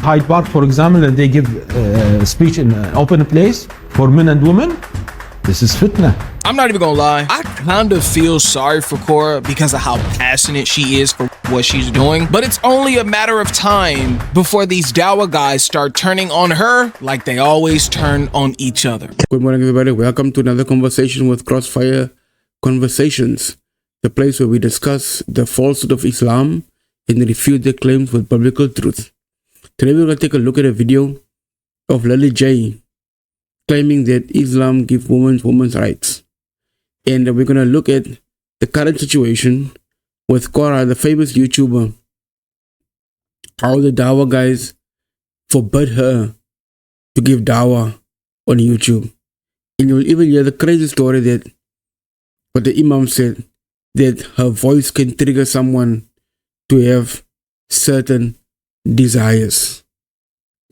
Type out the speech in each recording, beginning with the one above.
Hyde Park, for example, and they give speech in an open place for men and women. This is fitna. I'm not even gonna lie, I kind of feel sorry for Korra because of how passionate she is for what she's doing, but it's only a matter of time before these Dawah guys start turning on her like they always turn on each other. Good morning, everybody. Welcome to another conversation with Crossfire Conversations, the place where we discuss the falsehood of Islam and refute their claims with biblical truth. Today we're going to take a look at a video of Lily J claiming that Islam gives women's rights. And we're going to look at the current situation with Korra, the famous YouTuber, how the Dawah guys forbid her to give Dawah on YouTube. And you'll even hear the crazy story that what the Imam said, that her voice can trigger someone to have certain desires.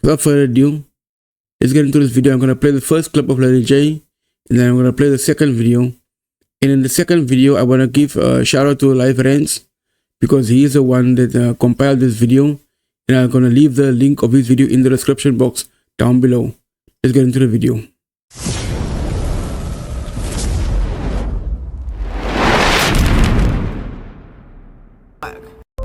Without further ado, let's get into this video. I'm going to play the first clip of Lady J, and then I'm going to play the second video. And in the second video, I want to give a shout out to Live Rants, because he is the one that compiled this video, and I'm going to leave the link of his video in the description box down below. Let's get into the video.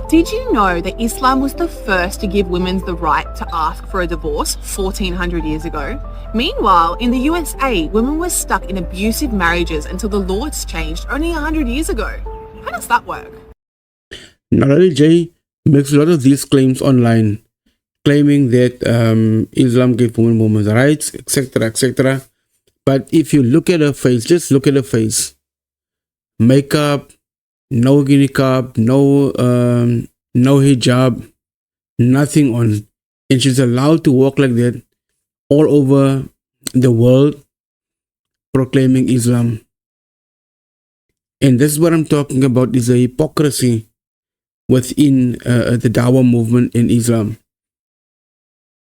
Did you know that Islam was the first to give women the right to ask for a divorce 1400 years ago? Meanwhile, in the USA, women were stuck in abusive marriages until the laws changed only 100 years ago. How does that work? Now, Lily J makes a lot of these claims online, claiming that Islam gives women women's rights, etc., etc. But if you look at her face, just look at her face, makeup, no niqab, no hijab, nothing on, and she's allowed to walk like that all over the world proclaiming Islam. And this is what I'm talking about, is a hypocrisy within the Dawah movement in Islam.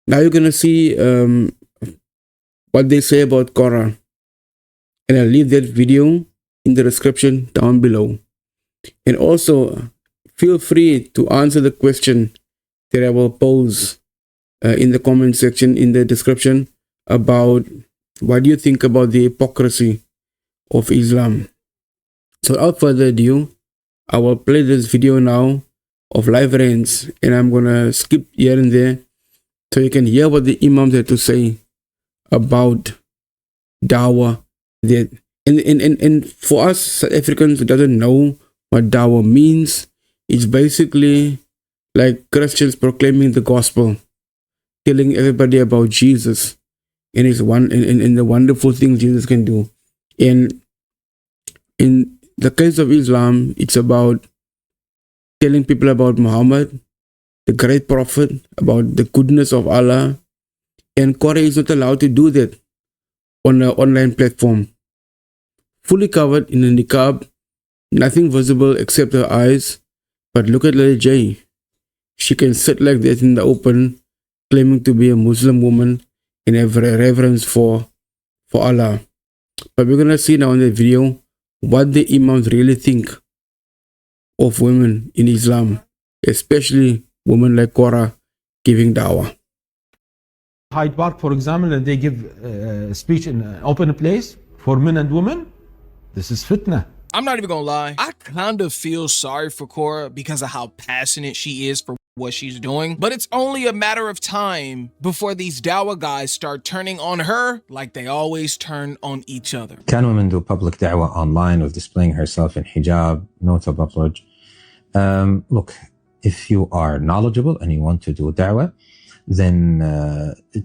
Now you're gonna see what they say about Korra, and I'll leave that video in the description down below. And also, feel free to answer the question that I will pose in the comment section in the description about what do you think about the hypocrisy of Islam. So without further ado, I will play this video now of Live Rants, and I'm going to skip here and there so you can hear what the Imams had to say about Dawah. And for us South Africans who doesn't know what Dawah means, it's basically like Christians proclaiming the gospel, telling everybody about Jesus and and the wonderful things Jesus can do. And in the case of Islam, it's about telling people about Muhammad, the great prophet, about the goodness of Allah. And Korra is not allowed to do that on an online platform. Fully covered in a niqab, nothing visible except her eyes. But look at Lady J. She can sit like that in the open, claiming to be a Muslim woman and have reverence for Allah. But we're going to see now in the video what the Imams really think of women in Islam, especially women like Korra giving Dawah. Hyde Park, for example, and they give speech in an open place for men and women. This is fitna. I'm not even gonna lie, I kind of feel sorry for Korra because of how passionate she is for what she's doing, but it's only a matter of time before these Dawah guys start turning on her like they always turn on each other. Can women do public da'wah online with displaying herself in hijab, no tabarruj? Look, if you are knowledgeable and you want to do da'wah, then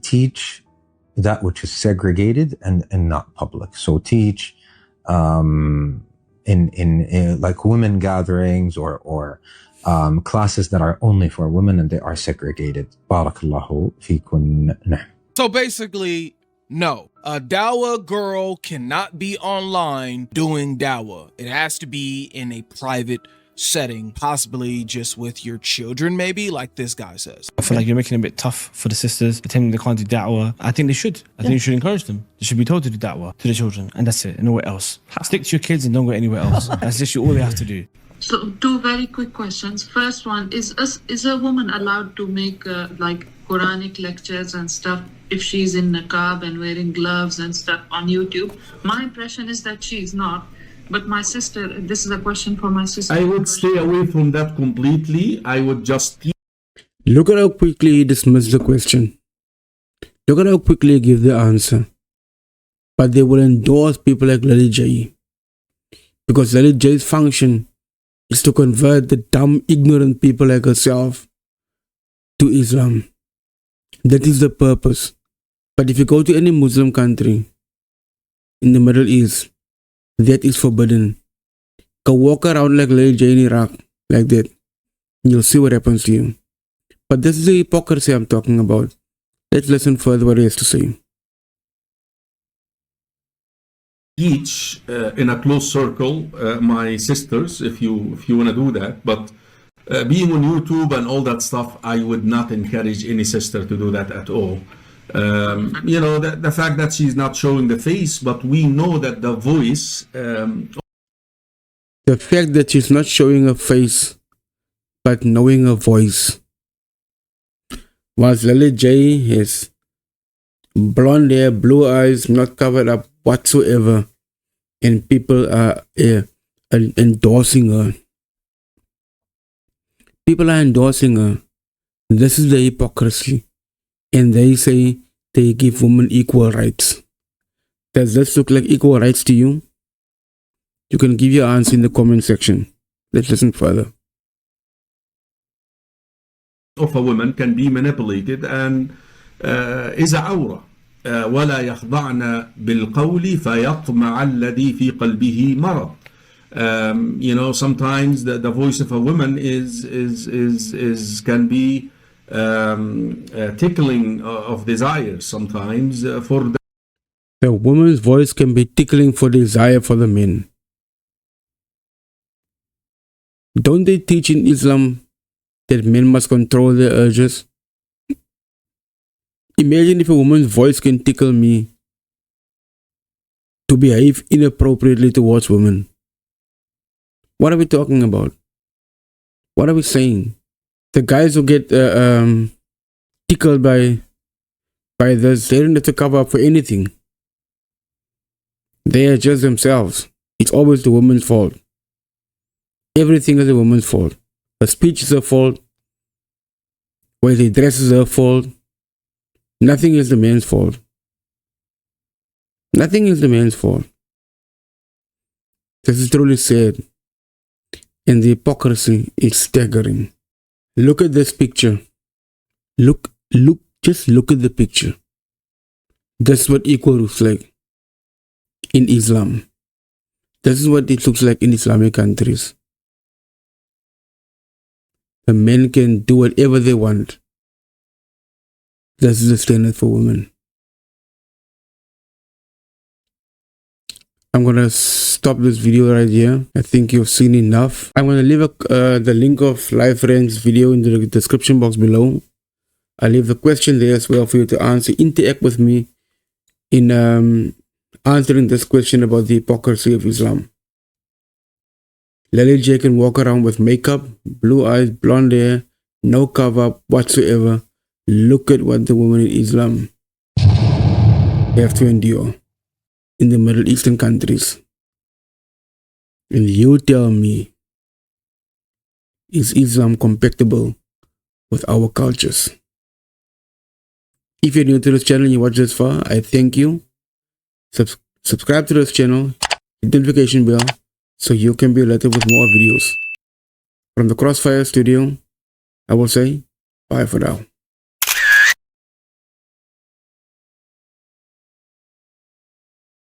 teach that which is segregated and not public. So teach in like women gatherings or classes that are only for women and they are segregated. Barakallahu feekunna. So basically, no, a Dawah girl cannot be online doing Dawah. It has to be in a private setting, possibly just with your children, maybe, like this guy says. I feel like you're making it a bit tough for the sisters, pretending they can't do da'wah. I think they should. I think you should encourage them. They should be told to do da'wah to the children, and that's it, and nowhere else. Stick to your kids and don't go anywhere else. That's literally all they have to do. So, two very quick questions. First one is a woman allowed to make like Quranic lectures and stuff if she's in niqab and wearing gloves and stuff on YouTube? My impression is that she's not. But my sister, this is a question for my sister. I would stay away from that completely. I would just Look at how quickly he dismissed the question. Look at how quickly he gave the answer. But they will endorse people like Lily J. Because Lily J's function is to convert the dumb, ignorant people like herself to Islam. That is the purpose. But if you go to any Muslim country in the Middle East, that is forbidden. Go walk around like Lily J in Iraq, like that. You'll see what happens to you. But this is the hypocrisy I'm talking about. Let's listen further what he has to say. teach in a close circle, my sisters, if you want to do that. But being on YouTube and all that stuff, I would not encourage any sister to do that at all. You know, the fact that she's not showing the face, but we know that the voice. The fact that she's not showing her face, but knowing her voice. Whilst Lily J has blonde hair, blue eyes, not covered up whatsoever, and people are endorsing her. People are endorsing her. This is the hypocrisy. And they say they give women equal rights. Does this look like equal rights to you? You can give your answer in the comment section. Let's listen further. Of a woman can be manipulated and is عورة ولا يخضعن بالقول فيطمع الذي في قلبه مرض. You know, sometimes the voice of a woman can be tickling of desire sometimes for the woman's voice can be tickling for desire for the men. Don't they teach in Islam that men must control their urges? Imagine if a woman's voice can tickle me to behave inappropriately towards women. What are we talking about? What are we saying? The guys who get tickled by this, they don't have to cover up for anything. They are just themselves. It's always the woman's fault. Everything is a woman's fault. Her speech is her fault. Where they dress is her fault. Nothing is the man's fault. Nothing is the man's fault. This is truly sad. And the hypocrisy is staggering. Look at this picture. Just look at the picture. That's what equal looks like in Islam. This is what it looks like in Islamic countries. The men can do whatever they want. This is the standard for women. I'm going to stop this video right here. I think you've seen enough. I'm going to leave the link of Live Friends video in the description box below. I'll leave the question there as well for you to answer. Interact with me in answering this question about the hypocrisy of Islam. Lily J can walk around with makeup, blue eyes, blonde hair, no cover up whatsoever. Look at what the women in Islam have to endure in the Middle Eastern countries. And you tell me, is Islam compatible with our cultures? If you're new to this channel and you watch this far, I thank you. Subscribe to this channel, hit the notification bell, so you can be alerted with more videos. From the Crossfire studio, I will say bye for now.